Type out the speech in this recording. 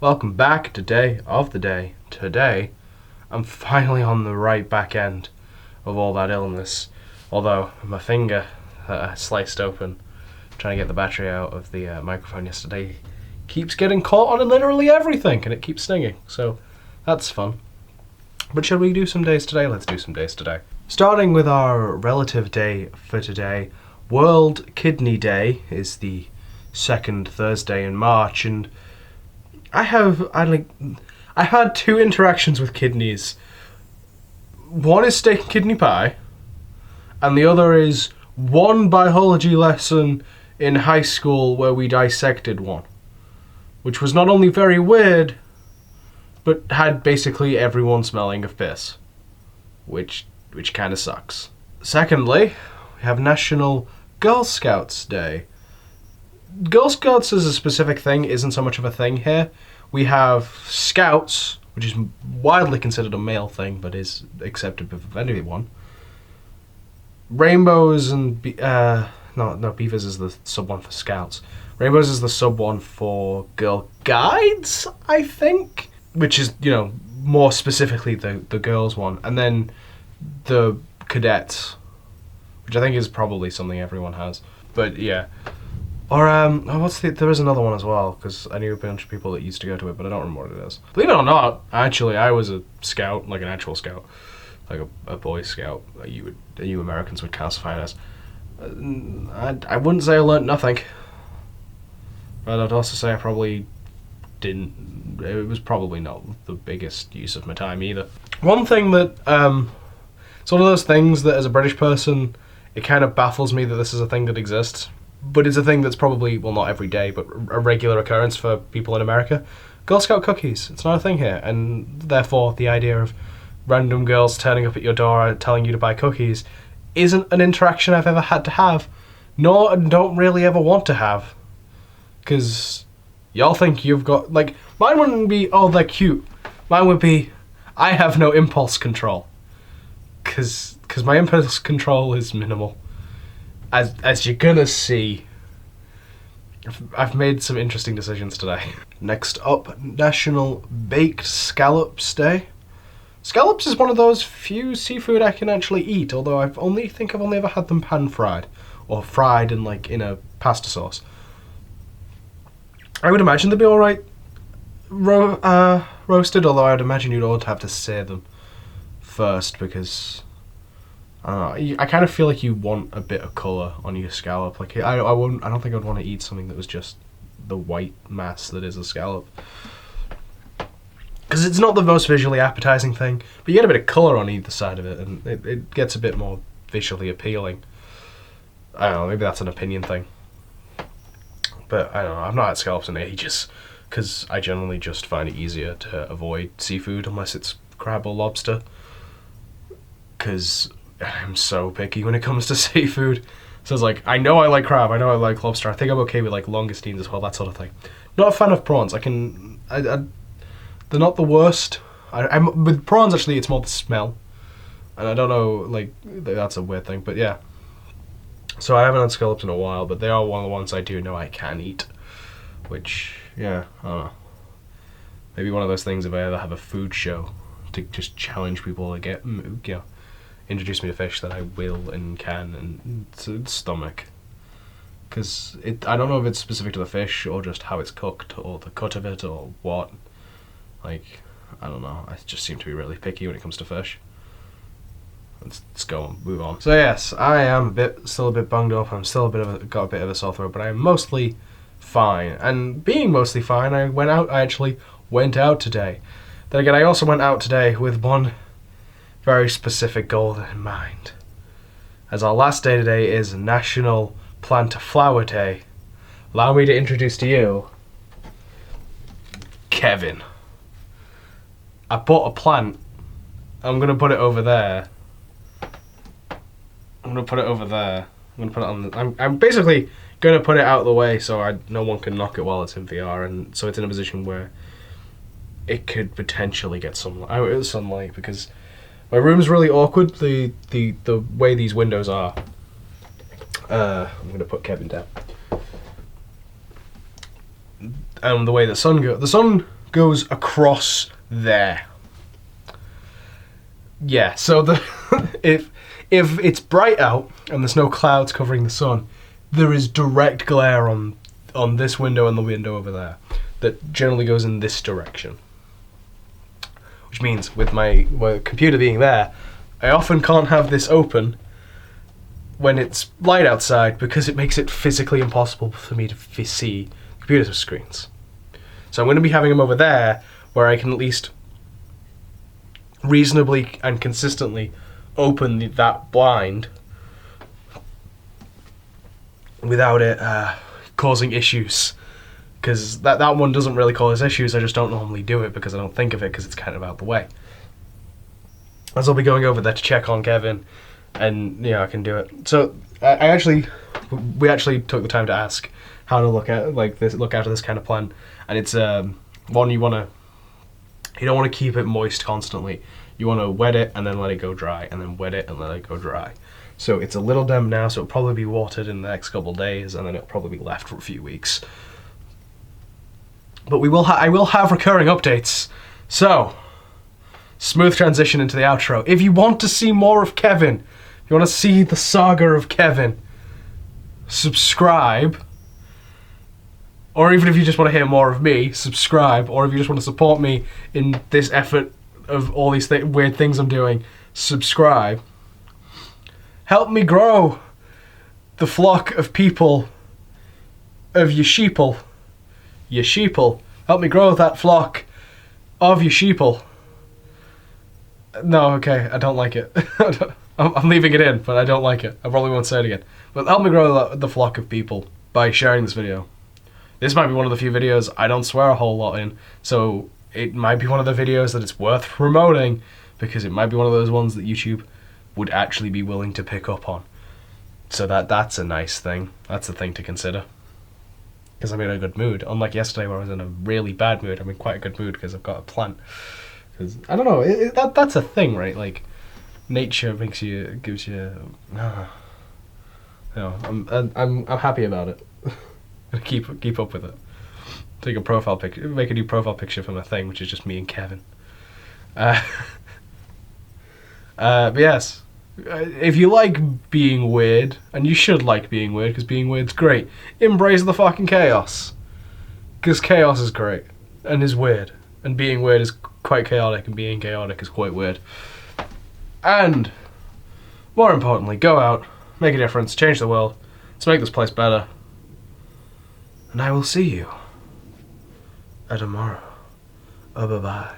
Welcome back to Day of the Day. Today, I'm finally on the right back end of all that illness. Although, my finger that I sliced open trying to get the battery out of the microphone yesterday keeps getting caught on literally everything and it keeps stinging. So, that's fun. But should we do some days today? Let's do some days today. Starting with our relative day for today, World Kidney Day is the second Thursday in March, and I had two interactions with kidneys. One is steak and kidney pie, and the other is one biology lesson in high school where we dissected one, which was not only very weird, but had basically everyone smelling of piss, which kind of sucks. Secondly, we have National Girl Scouts Day. Girl Scouts as a specific thing isn't so much of a thing here. We have Scouts, which is widely considered a male thing, but is accepted of anyone. Rainbows and Beavers is the sub one for Scouts. Rainbows is the sub one for Girl Guides, I think, which is, more specifically the girls one. And then the Cadets, which I think is probably something everyone has. But yeah. Or, there is another one as well, because I knew a bunch of people that used to go to it, but I don't remember what it is. Believe it or not, actually, I was a scout, like an actual scout, like a Boy Scout, that you Americans would classify it as. I wouldn't say I learnt nothing, but I'd also say I probably didn't. It was probably not the biggest use of my time either. One thing that, it's one of those things that as a British person, it kind of baffles me that this is a thing that exists. But it's a thing that's probably, well, not every day, but a regular occurrence for people in America. Girl Scout cookies. It's not a thing here. And therefore, the idea of random girls turning up at your door telling you to buy cookies isn't an interaction I've ever had to have, nor don't really ever want to have. Because y'all think you've got, mine wouldn't be, oh, they're cute. Mine would be, I have no impulse control. Because my impulse control is minimal. As you're gonna see, I've made some interesting decisions today. Next up, National Baked Scallops Day. Scallops is one of those few seafood I can actually eat, although I've only ever had them pan-fried, or fried in a pasta sauce. I would imagine they'd be alright roasted, although I would imagine you'd all have to sear them first, because I don't know. I kind of feel like you want a bit of colour on your scallop. I don't think I'd want to eat something that was just the white mass that is a scallop, because it's not the most visually appetizing thing. But you get a bit of colour on either side of it, and it gets a bit more visually appealing. I don't know. Maybe that's an opinion thing. But I don't know. I've not had scallops in ages, because I generally just find it easier to avoid seafood unless it's crab or lobster. Because I'm so picky when it comes to seafood. So it's I know I like crab, I know I like lobster, I think I'm okay with langoustines as well, that sort of thing. Not a fan of prawns. They're not the worst. I'm with prawns, actually, it's more the smell. And I don't know, that's a weird thing, but yeah. So I haven't had scallops in a while, but they are one of the ones I do know I can eat. Which, yeah, I don't know. Maybe one of those things if I ever have a food show to just challenge people to introduce me to fish that I will and can and stomach. Because I don't know if it's specific to the fish or just how it's cooked or the cut of it or what. I don't know. I just seem to be really picky when it comes to fish. Let's go on, move on. So yes, I am still a bit bunged up. I'm still got a bit of a sore throat, but I'm mostly fine. And being mostly fine, I actually went out today. Then again, I also went out today with one very specific goal in mind. As our last day today is National Plant a Flower Day, allow me to introduce to you Kevin. I bought a plant. I'm gonna put it over there. I'm gonna put it on I'm basically gonna put it out of the way so no one can knock it while it's in VR, and so it's in a position where it could potentially get sunlight, because my room's really awkward, the way these windows are. I'm going to put Kevin down. The way the sun goes across there. Yeah, so the if it's bright out and there's no clouds covering the sun, there is direct glare on this window and the window over there that generally goes in this direction. Which means with my computer being there, I often can't have this open when it's light outside because it makes it physically impossible for me to see computer screens. So I'm going to be having them over there where I can at least reasonably and consistently open that blind without it causing issues. Because that one doesn't really cause issues, I just don't normally do it because I don't think of it because it's kind of out the way. As I'll be going over there to check on Kevin, and I can do it. So we actually took the time to ask how to look after this kind of plan, and it's one you don't want to keep it moist constantly. You want to wet it and then let it go dry, and then wet it and let it go dry. So it's a little damp now, so it'll probably be watered in the next couple of days, and then it'll probably be left for a few weeks. But I will have recurring updates. So, smooth transition into the outro. If you want to see more of Kevin, if you want to see the saga of Kevin, subscribe. Or even if you just want to hear more of me, subscribe. Or if you just want to support me in this effort of all these weird things I'm doing, subscribe. Help me grow the flock of people, of your sheeple. Your sheeple. Help me grow that flock of your sheeple. No, okay, I don't like it. I'm leaving it in, but I don't like it. I probably won't say it again. But help me grow the flock of people by sharing this video. This might be one of the few videos I don't swear a whole lot in, so it might be one of the videos that it's worth promoting, because it might be one of those ones that YouTube would actually be willing to pick up on. So that's a nice thing. That's a thing to consider. Because I'm in a good mood. Unlike yesterday where I was in a really bad mood, I'm in quite a good mood because I've got a plant. Because I don't know, that's a thing, right? Like, nature gives you. I'm happy about it. keep up with it. Take a profile picture, make a new profile picture for my thing, which is just me and Kevin. But yes. If you like being weird, and you should like being weird, because being weird's great, embrace the fucking chaos. Because chaos is great, and is weird. And being weird is quite chaotic, and being chaotic is quite weird. And, more importantly, go out, make a difference, change the world, let's make this place better. And I will see you tomorrow. Bye-bye.